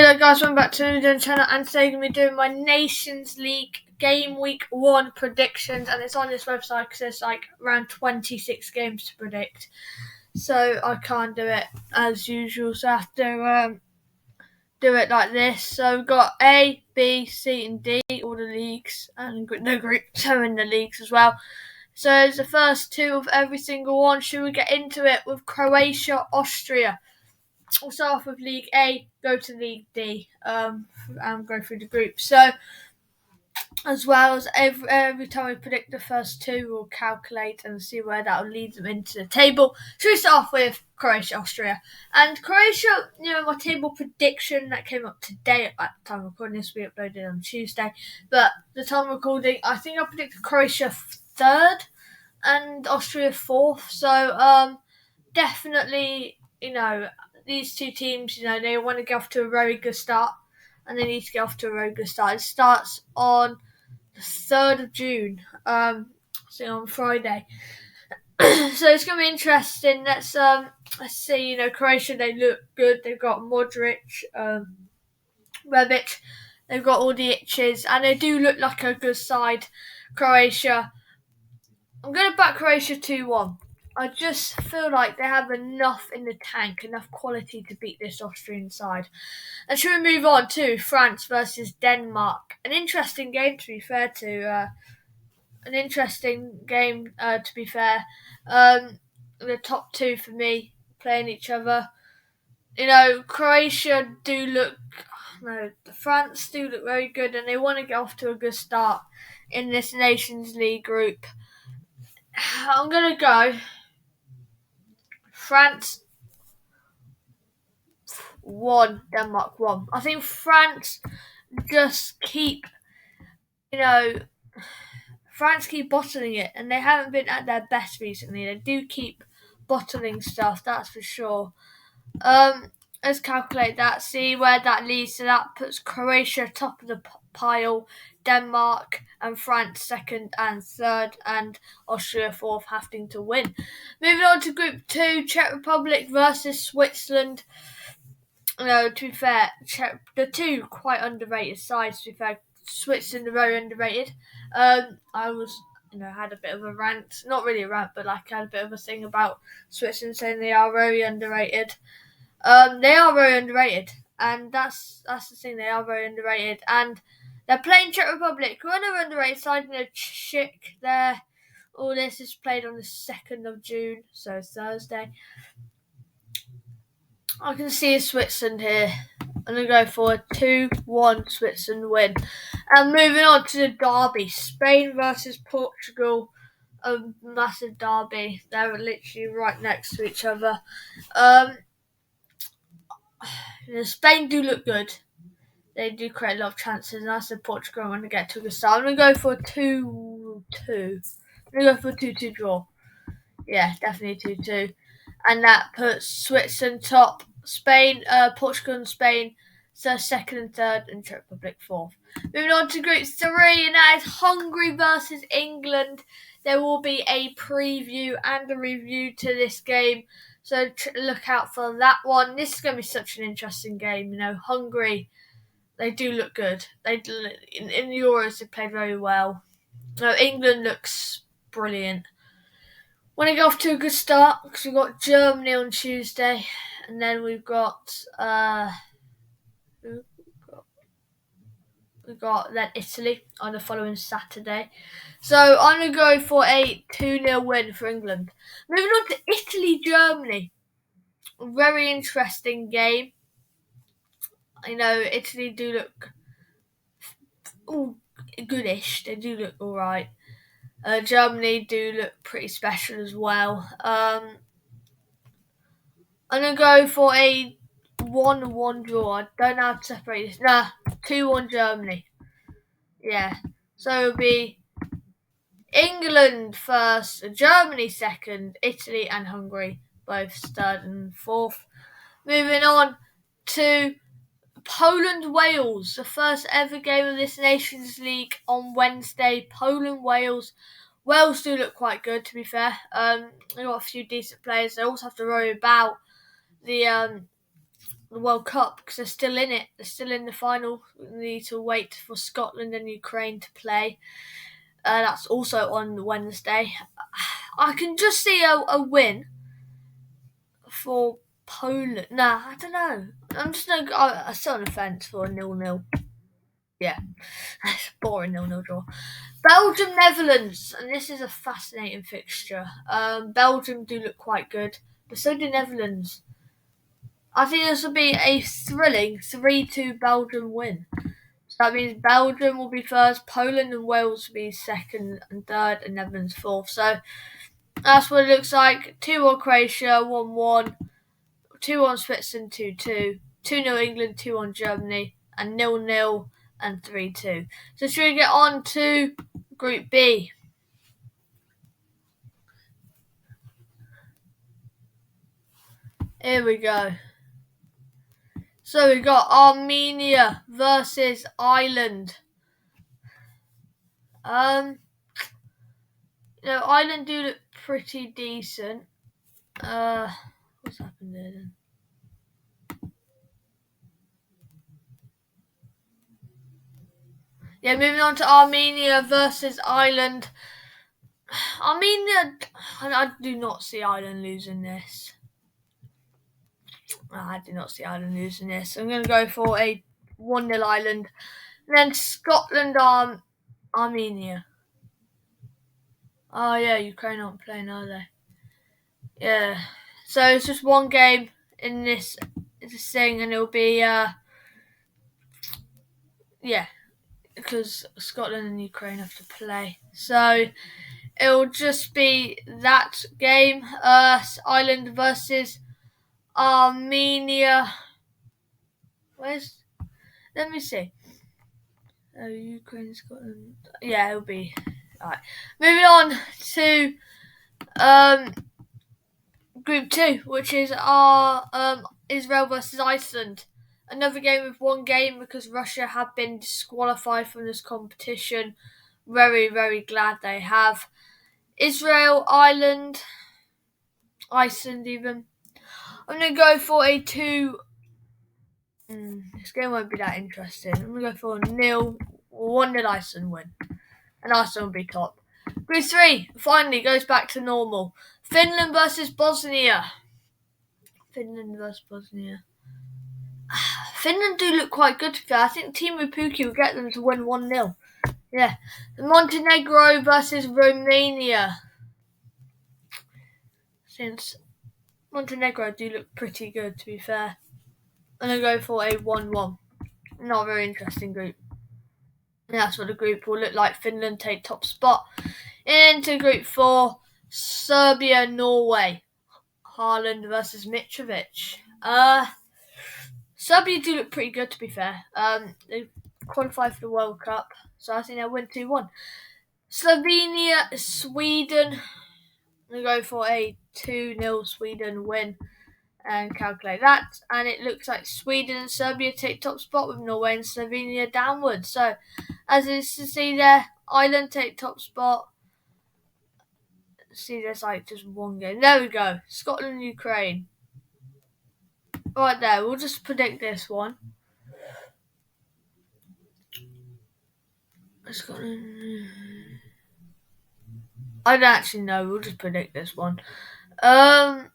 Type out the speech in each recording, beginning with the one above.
there guys, welcome back to the MD1 channel, and today I'm going to be doing my Nations League Game Week 1 predictions, and it's on this website because there's like around 26 games to predict, so I can't do it as usual, so I have to do it like this. So we've got A, B, C and D, all the leagues, and the groups are in the leagues as well. So it's the first two of every single one. Should we get into it with Croatia, Austria? We'll start off with League A, go to League D, and go through the group. So, as well as every time we predict the first two, we'll calculate and see where that will lead them into the table. So we start off with Croatia, Austria. And Croatia, my table prediction that came up today at the time of recording this, we uploaded on Tuesday. But the time of recording, I think I predicted Croatia third and Austria fourth. So, definitely, these two teams, they want to get off to a very good start, and they need to get off to a very good start. It starts on the 3rd of June, so on Friday. So it's going to be interesting. Let's see, Croatia, they look good. They've got Modric, Rebic, they've got all the itches, and they do look like a good side, Croatia. I'm going to back Croatia 2-1. I just feel like they have enough in the tank, enough quality to beat this Austrian side. And should we move on to France versus Denmark? An interesting game, to be fair. The top two for me playing each other. France do look very good, and they want to get off to a good start in this Nations League group. I'm going to go France 1, Denmark 1. I think France just keep bottling it, and they haven't been at their best recently. They do keep bottling stuff, that's for sure. Let's calculate that, see where that leads. So that puts Croatia top of the pile, Denmark and France second and third, and Austria fourth, having to win. Moving on to Group 2, Czech Republic versus Switzerland. To be fair, the two quite underrated sides. To be fair, Switzerland are very underrated. I had a bit of a rant, not really a rant, but I had a bit of a thing about Switzerland, saying they are very underrated. They are very underrated, and that's the thing. They are very underrated, and they're playing Czech Republic, who are another underrated side. Czech there. All this is played on the 2nd of June, so Thursday. I can see Switzerland here. I'm going to go for a 2-1 Switzerland win. And moving on to the derby, Spain versus Portugal. A massive derby. They're literally right next to each other. Spain do look good. They do create a lot of chances, and I said Portugal want to get to a good start. I'm going to go for a 2-2. I'm going to go for a 2-2 draw. Yeah, definitely 2-2. And that puts Switzerland top, Portugal and Spain second and third, and Czech Republic fourth. Moving on to Group 3, and that is Hungary versus England. There will be a preview and a review to this game, so look out for that one. This is going to be such an interesting game. Hungary, they do look good. In the Euros, they played very well. England looks brilliant. Want to get off to a good start because we've got Germany on Tuesday, and then we've got then Italy on the following Saturday. So I'm going to go for a 2-0 win for England. Moving on to Italy, Germany. A very interesting game. Italy do look goodish. They do look all right. Germany do look pretty special as well. I'm going to go for a 1-1 draw. I don't know how to separate this. 2-1 Germany. Yeah. So it'll be England first, Germany second, Italy and Hungary both third and fourth. Moving on to Poland-Wales, the first ever game of this Nations League on Wednesday. Poland-Wales. Wales do look quite good, to be fair. They've got a few decent players. They also have to worry about the the World Cup because they're still in it. They're still in the final. We need to wait for Scotland and Ukraine to play. That's also on Wednesday. I can just see a win for Poland. Nah, I don't know. I'm just going to sit on the fence for a 0-0. Yeah, boring 0-0 draw. Belgium, Netherlands, and this is a fascinating fixture. Belgium do look quite good, but so do Netherlands. I think this will be a thrilling 3-2 Belgium win. So that means Belgium will be first, Poland and Wales will be second and third, and Netherlands fourth. So that's what it looks like. 2-1 Croatia, 1-1, 2-1 Switzerland, 2-2, 2-0 England, 2-1 Germany, and 0-0 and 3-2. So should we get on to Group B? Here we go. So we got Armenia versus Ireland. Ireland do look pretty decent. What's happened there then? Yeah, moving on to Armenia versus Ireland. Armenia, I do not see Ireland losing this. I do not see Ireland losing this. I'm going to go for a 1-0 Ireland. And then Scotland, Armenia. Oh yeah, Ukraine aren't playing, are they? Yeah. So it's just one game in this thing, and it'll be because Scotland and Ukraine have to play. So it'll just be that game. Ireland versus Armenia. Let me see. Ukraine, Scotland. Yeah, it'll be alright. Moving on to Group 2, which is our Israel versus Iceland. Another game with one game because Russia have been disqualified from this competition. Very, very glad they have. Israel, Ireland, Iceland even. I'm going to go for a 2. This game won't be that interesting. I'm going to go for a 1-0 Iceland win. And Iceland will be top. Group 3 finally goes back to normal. Finland versus Bosnia. Finland versus Bosnia. Finland do look quite good today. I think Teemu Pukki will get them to win 1-0. Yeah. Montenegro versus Romania. Since Montenegro do look pretty good, to be fair. I'm going to go for a 1-1. Not a very interesting group. And that's what the group will look like. Finland take top spot. Into Group 4, Serbia, Norway. Haaland versus Mitrovic. Serbia do look pretty good, to be fair. They qualified for the World Cup, so I think they'll win 2-1. Slovenia, Sweden. I'm going to go for a 2-0 Sweden win and calculate that. And it looks like Sweden and Serbia take top spot with Norway and Slovenia downwards. So, as you see there, Ireland take top spot. See, there's like just one game. There we go. Scotland, Ukraine. Right there. We'll just predict this one. Scotland. I don't actually know. We'll just predict this one. Yeah,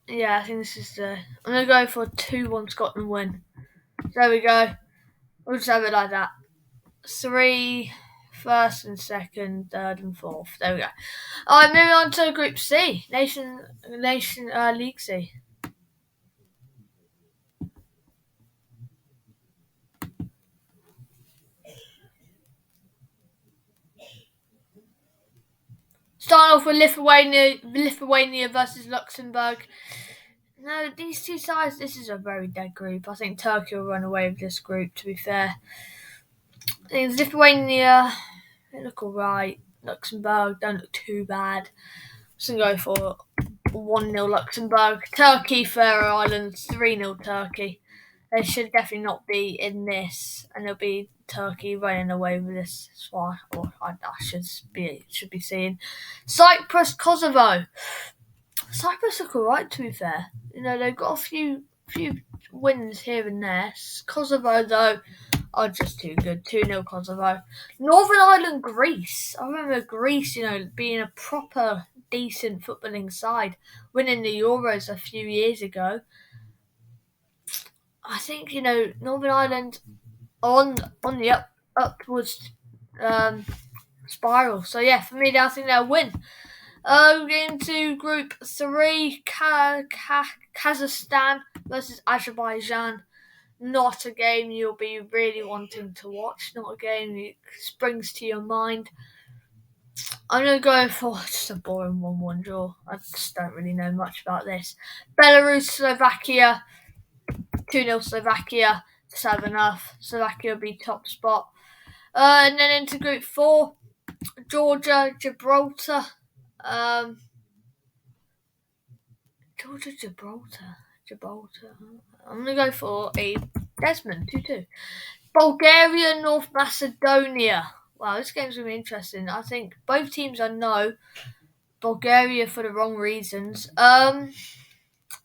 I think this is the. I'm gonna go for a 2-1 Scotland win. There we go. We'll just have it like that. 3, first and second, third and fourth. There we go. Alright, moving on to Group C, Nation League C. Starting off with Lithuania versus Luxembourg. No, these two sides, this is a very dead group. I think Turkey will run away with this group, to be fair. I think Lithuania, they look alright. Luxembourg don't look too bad. So I'm going to go for 1-0 Luxembourg. Turkey, Faroe Islands, 3-0 Turkey. They should definitely not be in this, and it'll be Turkey running away with this. I should be seeing Cyprus, Kosovo. Cyprus look alright, to be fair. They've got a few wins here and there. Kosovo, though, are just too good. 2-0 Kosovo. Northern Ireland, Greece. I remember Greece, being a proper decent footballing side, winning the Euros a few years ago. I think, Northern Ireland on the upwards spiral. So, yeah, for me, I think they'll win. Into Group 3, Kazakhstan versus Azerbaijan. Not a game you'll be really wanting to watch. Not a game that springs to your mind. I'm going to go for just a boring 1-1 draw. I just don't really know much about this. Belarus, Slovakia. 2-0 Slovakia. Just have enough. Slovakia will be top spot. And then into Group 4, Georgia, Gibraltar. Gibraltar. I'm going to go for a Desmond, 2-2. Bulgaria, North Macedonia. Wow, this game's going to be interesting. I think both teams I know. Bulgaria for the wrong reasons. I'm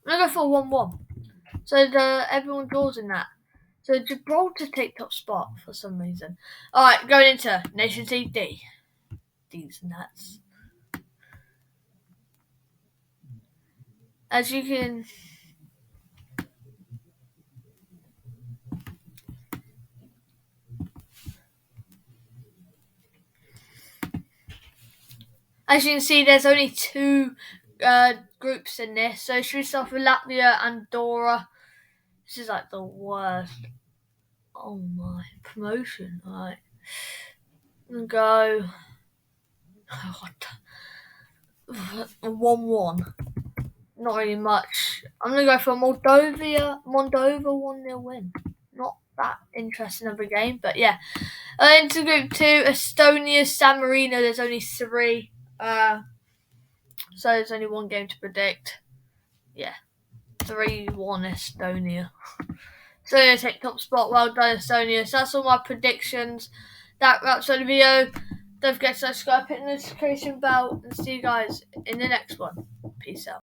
going to go for a 1-1. So everyone draws in that. So Gibraltar take top spot for some reason. Alright, going into Nations League D. These nuts. As you can see, there's only 2 groups in this. So should we start with Latvia, Andorra? This is like the worst. Oh my, promotion. Alright. Go 1-1. Not really much. I'm gonna go for Moldova 1-0 win. Not that interesting of a game, but yeah. Into Group 2, Estonia, San Marino. There's only 3. So there's only one game to predict. Yeah. 3-1 Estonia. So they take top spot. Well done, Estonia. So that's all my predictions. That wraps up the video. Don't forget to subscribe, hit the notification bell, and see you guys in the next one. Peace out.